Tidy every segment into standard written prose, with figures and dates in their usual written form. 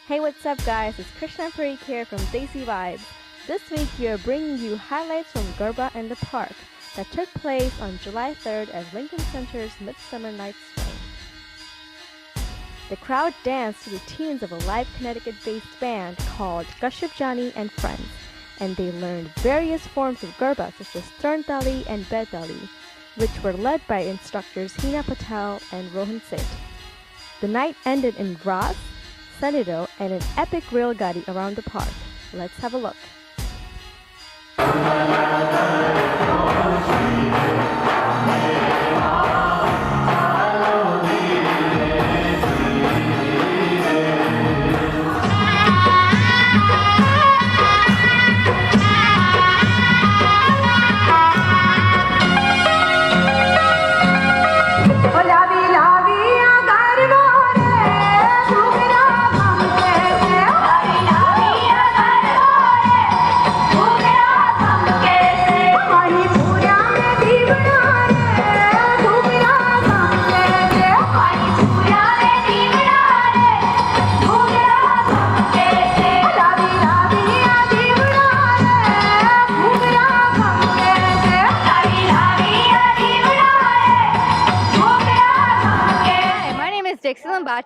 Hey, what's up, guys? It's Krishna Parikh here from Desi Vibes. This week, we are bringing you highlights from Garba in the Park that took place on July 3rd at Lincoln Center's Midsummer Night's Swing. The crowd danced to the tunes of a live Connecticut-based band called Kashyap Jani and Friends, and they learned various forms of Garba such as Turntali and Betali, which were led by instructors Hina Patel and Rohan Seth. The night ended in Ras, Sanido, and an epic rail gadi around the park. Let's have a look.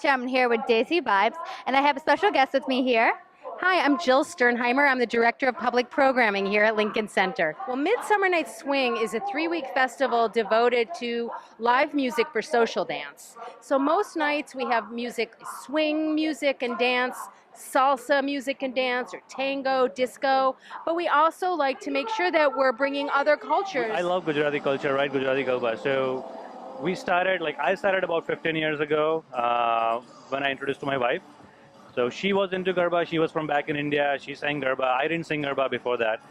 I'm here with Desi Vibes, and I have a special guest with me here. Hi, I'm Jill Sternheimer. I'm the Director of Public Programming here at Lincoln Center. Well, Midsummer Night's Swing is a 3-week festival devoted to live music for social dance. So most nights we have music, swing music and dance, salsa music and dance, or tango, disco, but we also like to make sure that we're bringing other cultures. I love Gujarati culture, right? Gujarati Garba. So I started about 15 years ago when I introduced to my wife. So she was into Garba. She was from back in India. She sang Garba. I didn't sing Garba before that.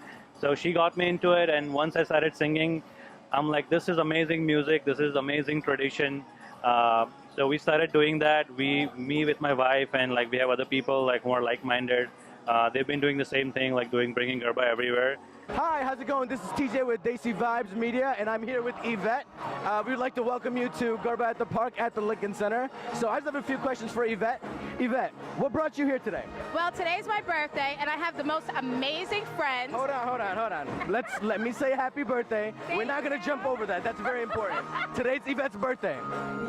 So she got me into it. And once I started singing, I'm like, this is amazing music. This is amazing tradition. So we started doing that. Me with my wife, and like we have other people like who are like-minded. They've been doing the same thing, like bringing Garba everywhere. Hi, how's it going? This is TJ with Desi Vibes Media, and I'm here with Yvette. We would like to welcome you to Garba at the Park at the Lincoln Center. So I just have a few questions for Yvette. Yvette, what brought you here today? Well, today's my birthday, and I have the most amazing friends. Hold on. Let me say happy birthday. We're not going to jump over that. That's very important. Today's Yvette's birthday.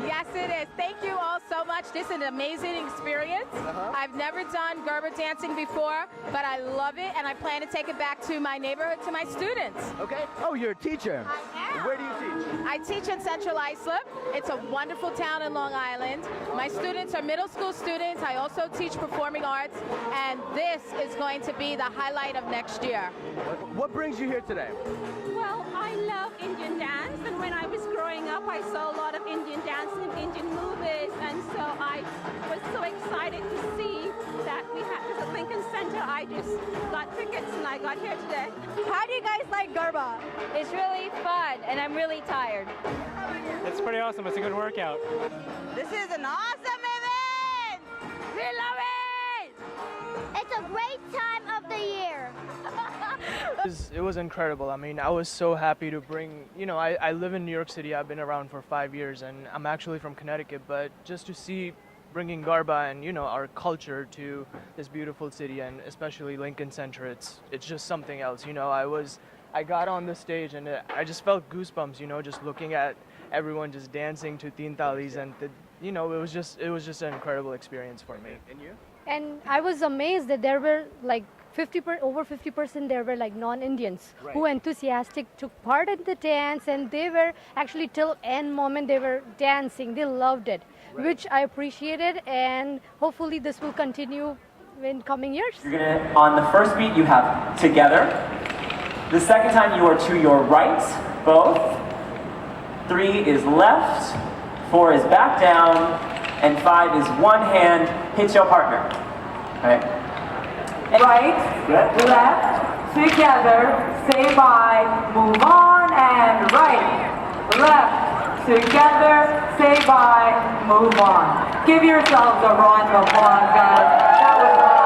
Yes, it is. Thank you all so much. This is an amazing experience. I've never done Garba dancing before, but I love it, and I plan to take it back to my neighborhood, to my students. Okay. Oh, you're a teacher. I am. Where do you teach? I teach in Central Islip. It's a wonderful town in Long Island. My students are middle school students. I also teach performing arts, and this is going to be the highlight of next year. What brings you here today? Well, I love Indian dance, and when I was growing up, I saw a lot of Indian dance in Indian movies, and so I was so excited to see that we had this at Lincoln Center. I just got tickets, and I got here today. How do you guys like Garba? It's really fun, and I'm really tired. It's pretty awesome. It's a good workout. This is an awesome event! We love it! It's a great time of the year. It was incredible. I mean, I was so happy to bring, I live in New York City. I've been around for 5 years, and I'm actually from Connecticut, but just to see bringing Garba and, our culture to this beautiful city, and especially Lincoln Center, it's just something else. I got on the stage and I just felt goosebumps, just looking at everyone just dancing to Teen Talis, and it was just an incredible experience for me. And you? And I was amazed that there were like over 50% there were like non-Indians who enthusiastic took part in the dance, and they were actually till end moment they were dancing. They loved it, which I appreciated, and hopefully this will continue in coming years. You're gonna, on the first beat you have together. The second time you are to your right, both. 3 is left, 4 is back down, and 5 is one hand hit your partner. Right? Right, left, together, say bye, move on, and right, left, together, say bye, move on. Give yourselves a round of applause, guys. That was awesome.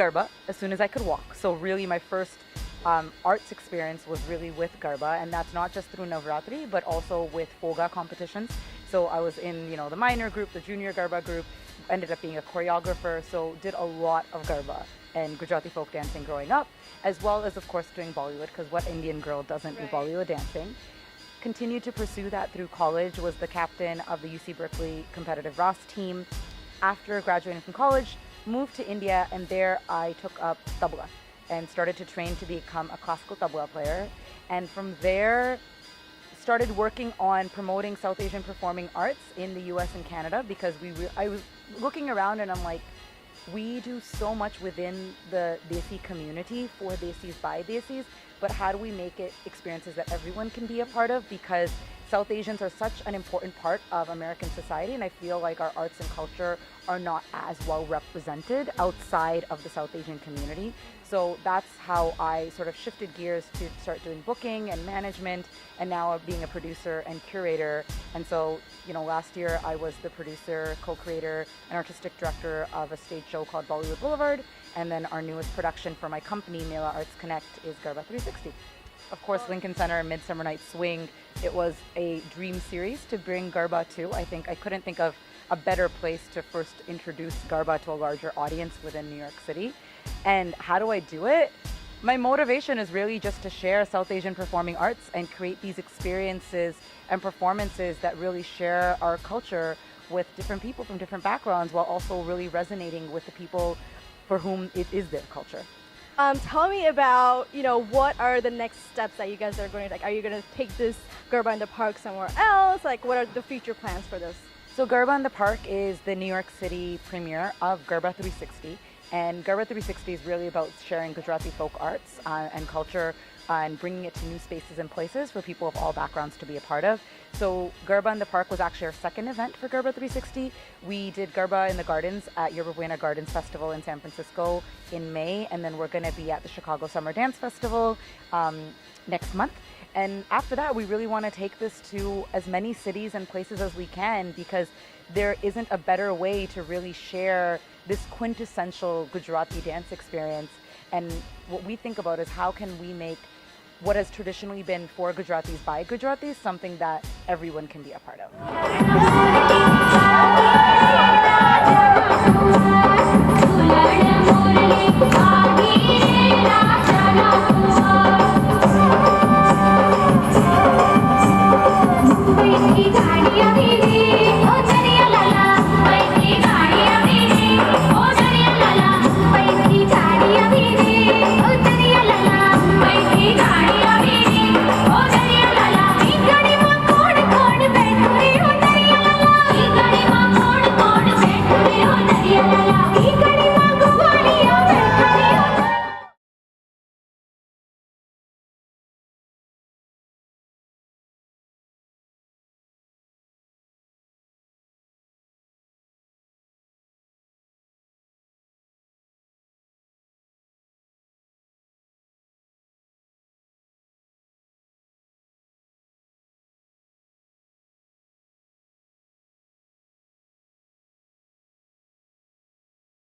Garba as soon as I could walk. So really my first arts experience was really with Garba, and that's not just through Navratri, but also with Foga competitions. So I was in, the minor group, the junior Garba group, ended up being a choreographer, so did a lot of Garba and Gujarati folk dancing growing up, as well as, of course, doing Bollywood, because what Indian girl doesn't do Bollywood dancing? Continued to pursue that through college, was the captain of the UC Berkeley competitive ROS team. After graduating from college, moved to India, and there I took up tabla and started to train to become a classical tabla player. And from there, started working on promoting South Asian performing arts in the US and Canada, because I was looking around and I'm like, we do so much within the Desi community for Desis by Desis, but how do we make it experiences that everyone can be a part of? Because South Asians are such an important part of American society, and I feel like our arts and culture are not as well represented outside of the South Asian community. So that's how I sort of shifted gears to start doing booking and management, and now being a producer and curator. And so, last year I was the producer, co-creator, and artistic director of a stage show called Bollywood Boulevard. And then our newest production for my company, Mela Arts Connect, is Garba 360. Of course, Lincoln Center and Midsummer Night's Swing, it was a dream series to bring Garba to. I think I couldn't think of a better place to first introduce Garba to a larger audience within New York City. And how do I do it? My motivation is really just to share South Asian performing arts and create these experiences and performances that really share our culture with different people from different backgrounds, while also really resonating with the people for whom it is their culture. Tell me about, what are the next steps that you guys are going to, are you going to take this Garba in the Park somewhere else? What are the future plans for this? So Garba in the Park is the New York City premiere of Garba 360. And Garba 360 is really about sharing Gujarati folk arts and culture and bringing it to new spaces and places for people of all backgrounds to be a part of. So Garba in the Park was actually our second event for Garba 360. We did Garba in the Gardens at Yerba Buena Gardens Festival in San Francisco in May, and then we're going to be at the Chicago Summer Dance Festival next month. And after that, we really want to take this to as many cities and places as we can, because there isn't a better way to really share this quintessential Gujarati dance experience. And what we think about is, how can we make what has traditionally been for Gujaratis by Gujaratis something that everyone can be a part of.